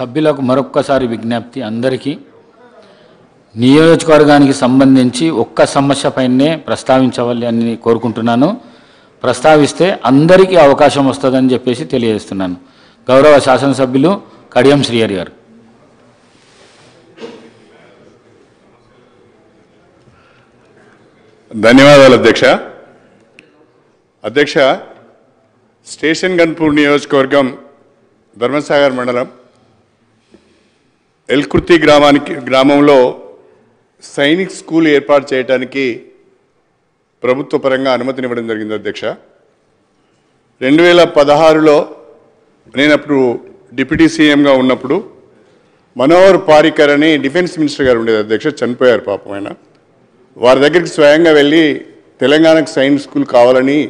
సభ్యులకు మరొక్కసారి విజ్ఞప్తి, అందరికీ నియోజకవర్గానికి సంబంధించి ఒక్క సమస్య పైనే ప్రస్తావించవాలని కోరుకుంటున్నాను. ప్రస్తావిస్తే అందరికీ అవకాశం వస్తుందని చెప్పేసి తెలియజేస్తున్నాను. గౌరవ శాసనసభ్యులు కడియం శ్రీహరి గారు. ధన్యవాదాలు అధ్యక్ష. అధ్యక్ష, స్టేషన్ గన్పూర్ నియోజకవర్గం ధర్మసాగర్ మండలం ఎల్కుర్తి గ్రామంలో సైనిక్ స్కూల్ ఏర్పాటు చేయడానికి ప్రభుత్వ పరంగా అనుమతినివ్వడం జరిగింది అధ్యక్ష. 2016లో నేను అప్పుడు డిప్యూటీ సీఎంగా ఉన్నప్పుడు మనోహర్ పారికర్ అని డిఫెన్స్ మినిస్టర్ గారు ఉండేది అధ్యక్ష, చనిపోయారు పాపం ఆయన. వారి దగ్గరికి స్వయంగా వెళ్ళి తెలంగాణకు సైన్స్ స్కూల్ కావాలని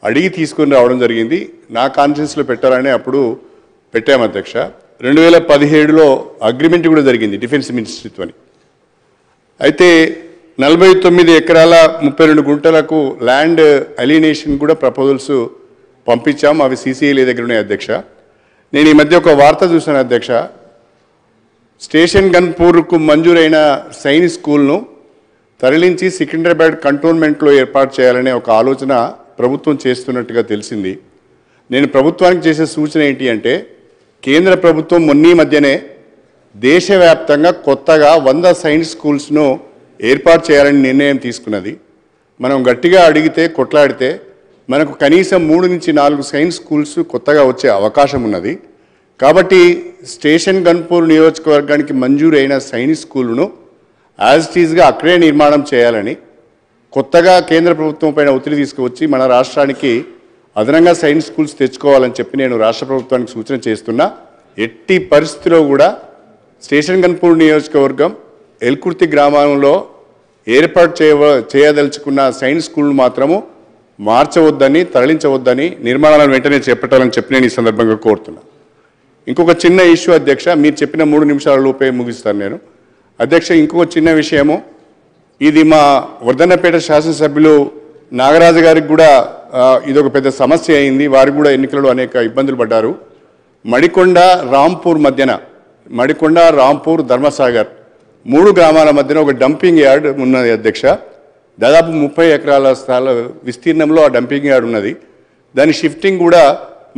అడిగి తీసుకొని రావడం జరిగింది. నా కాన్ఫరెన్స్లో పెట్టాలని అప్పుడు పెట్టాము అధ్యక్ష. 2017లో అగ్రిమెంట్ కూడా జరిగింది డిఫెన్స్ మినిస్ట్రీతో. అయితే 49 ఎకరాల 32 గుంటలకు ల్యాండ్ అలీనేషన్ కూడా ప్రపోజల్స్ పంపించాము. అవి CCLA దగ్గర ఉన్నాయి అధ్యక్ష. నేను ఈ మధ్య ఒక వార్త చూశాను అధ్యక్ష, స్టేషన్ గన్పూర్కు మంజూరైన సైనిక్ స్కూల్ను తరలించి సికింద్రాబాద్ కంటోన్మెంట్లో ఏర్పాటు చేయాలనే ఒక ఆలోచన ప్రభుత్వం చేస్తున్నట్టుగా తెలిసింది. నేను ప్రభుత్వానికి చేసే సూచన ఏంటి అంటే, కేంద్ర ప్రభుత్వం మొన్న మధ్యనే దేశవ్యాప్తంగా కొత్తగా 100 సైన్స్ స్కూల్స్ను ఏర్పాటు చేయాలని నిర్ణయం తీసుకున్నది. మనం గట్టిగా అడిగితే, కొట్లాడితే మనకు కనీసం 3 నుంచి 4 సైన్స్ స్కూల్స్ కొత్తగా వచ్చే అవకాశం ఉన్నది. కాబట్టి స్టేషన్ గన్పూర్ నియోజకవర్గానికి మంజూరైన సైన్స్ స్కూలును యాజ్ ఇట్ ఈజ్గా అక్కడే నిర్మాణం చేయాలని, కొత్తగా కేంద్ర ప్రభుత్వం పైన ఒత్తిడి తీసుకువచ్చి మన రాష్ట్రానికి అదనంగా సైన్స్ స్కూల్స్ తెచ్చుకోవాలని చెప్పి నేను రాష్ట్ర ప్రభుత్వానికి సూచన చేస్తున్నా. ఎట్టి పరిస్థితిలో కూడా స్టేషన్ గన్పూర్ నియోజకవర్గం ఎల్కుర్తి గ్రామంలో ఏర్పాటు చేయదలుచుకున్న సైన్స్ స్కూల్ను మాత్రము మార్చవద్దని, తరలించవద్దని, నిర్మాణాలను వెంటనే చేపట్టాలని చెప్పి నేను ఈ సందర్భంగా కోరుతున్నా. ఇంకొక చిన్న ఇష్యూ అధ్యక్ష, మీరు చెప్పిన 3 నిమిషాల లోపే ముగిస్తాను నేను అధ్యక్ష. ఇంకొక చిన్న విషయము, ఇది మా వర్ధన్నపేట శాసనసభ్యులు నాగరాజు గారికి కూడా ఇదొక పెద్ద సమస్య అయింది. వారికి కూడా ఎన్నికలలో అనేక ఇబ్బందులు పడ్డారు. మడికొండ రాంపూర్ మధ్యన, మడికొండ రాంపూర్ ధర్మసాగర్ 3 గ్రామాల మధ్యన ఒక డంపింగ్ యార్డ్ ఉన్నది అధ్యక్ష. దాదాపు 30 ఎకరాల స్థల విస్తీర్ణంలో ఆ డంపింగ్ యార్డ్ ఉన్నది. దాని షిఫ్టింగ్ కూడా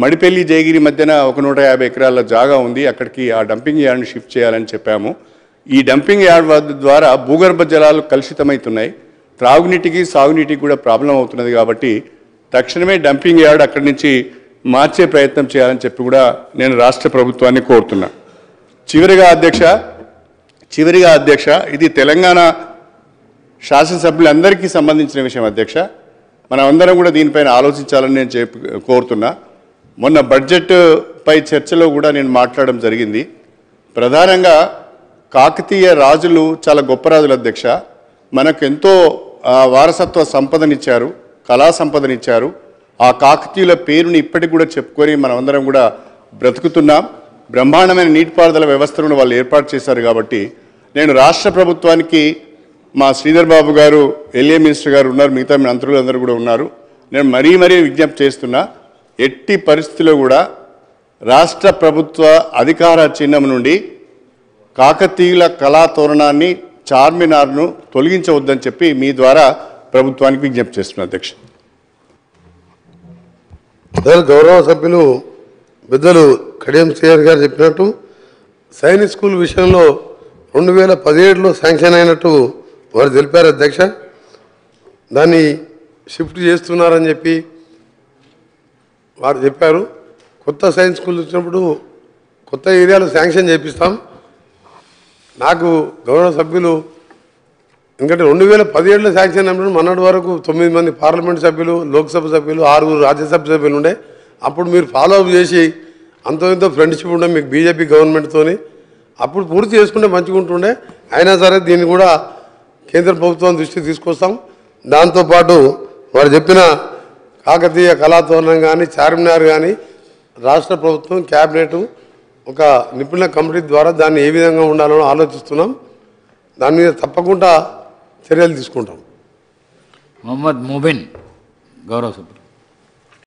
మడిపెల్లి జయగిరి మధ్యన ఒక 150 ఎకరాల జాగా ఉంది. అక్కడికి ఆ డంపింగ్ యార్డ్ని షిఫ్ట్ చేయాలని చెప్పాము. ఈ డంపింగ్ యార్డ్ ద్వారా భూగర్భ జలాలు కలుషితమవుతున్నాయి, త్రాగునీటికి సాగునీటికి కూడా ప్రాబ్లం అవుతున్నది. కాబట్టి తక్షణమే డంపింగ్ యార్డ్ అక్కడి నుంచి మార్చే ప్రయత్నం చేయాలని చెప్పి కూడా నేను రాష్ట్ర ప్రభుత్వాన్ని కోరుతున్నా. చివరిగా అధ్యక్ష, ఇది తెలంగాణ శాసనసభ్యులందరికీ సంబంధించిన విషయం అధ్యక్ష. మనం అందరం కూడా దీనిపైన ఆలోచించాలని నేను కోరుతున్నా. మొన్న బడ్జెట్ పై చర్చలో కూడా నేను మాట్లాడడం జరిగింది. ప్రధానంగా కాకతీయ రాజులు చాలా గొప్ప రాజులు అధ్యక్ష. మనకు ఎంతో వారసత్వ సంపదనిచ్చారు, కళా సంపదనిచ్చారు. ఆ కాకతీయుల పేరుని ఇప్పటికి కూడా చెప్పుకొని మనం అందరం కూడా బ్రతుకుతున్నాం. బ్రహ్మాండమైన నీటిపారుదల వ్యవస్థను వాళ్ళు ఏర్పాటు చేశారు. కాబట్టి నేను రాష్ట్ర ప్రభుత్వానికి, మా శ్రీధర్ బాబు గారు LA మినిస్టర్ గారు ఉన్నారు, మిగతా మంత్రులు అందరూ కూడా ఉన్నారు, నేను మరీ విజ్ఞప్తి చేస్తున్నా, ఎట్టి పరిస్థితిలో కూడా రాష్ట్ర ప్రభుత్వ అధికార చిహ్నం నుండి కాకతీయుల కళాతోరణాన్ని, చార్మినార్ను తొలగించవద్దని చెప్పి మీ ద్వారా ప్రభుత్వానికి విజ్ఞప్తి చేస్తున్నా అధ్యక్ష. గౌరవ సభ్యులు పెద్దలు కడియం శ్రీహరి గారు చెప్పినట్టు సైనిక్ స్కూల్ విషయంలో 2017లో శాంక్షన్ అయినట్టు వారు తెలిపారు అధ్యక్ష. దాన్ని షిఫ్ట్ చేస్తున్నారని చెప్పి వారు చెప్పారు. కొత్త సైన్స్ స్కూల్ వచ్చినప్పుడు కొత్త ఏరియాలో శాంక్షన్ చేపిస్తాం. నాకు గౌరవ సభ్యులు, ఎందుకంటే 2017లో శాంక్షన్ అయినప్పుడు మొన్నటి వరకు 9 మంది పార్లమెంట్ సభ్యులు, లోక్సభ సభ్యులు, 6 రాజ్యసభ సభ్యులు ఉండే. అప్పుడు మీరు ఫాలోఅప్ చేసి ఎంతో ఫ్రెండ్షిప్ ఉండే మీకు బీజేపీ గవర్నమెంట్తోని, అప్పుడు పూర్తి చేసుకుంటే మంచిగా ఉంటుండే. అయినా సరే దీన్ని కూడా కేంద్ర ప్రభుత్వం దృష్టికి తీసుకొస్తాం. దాంతోపాటు వారు చెప్పిన కాకతీయ కళాతోరణం కానీ, చార్మినార్ కానీ రాష్ట్ర ప్రభుత్వం క్యాబినెట్ ఒక నిపుణుల కమిటీ ద్వారా దాన్ని ఏ విధంగా ఉండాలని ఆలోచిస్తున్నాం. దాని మీద తప్పకుండా చర్యలు తీసుకుంటాం. మొహమ్మద్ ముబిన్, గౌరవ సభ్యులు.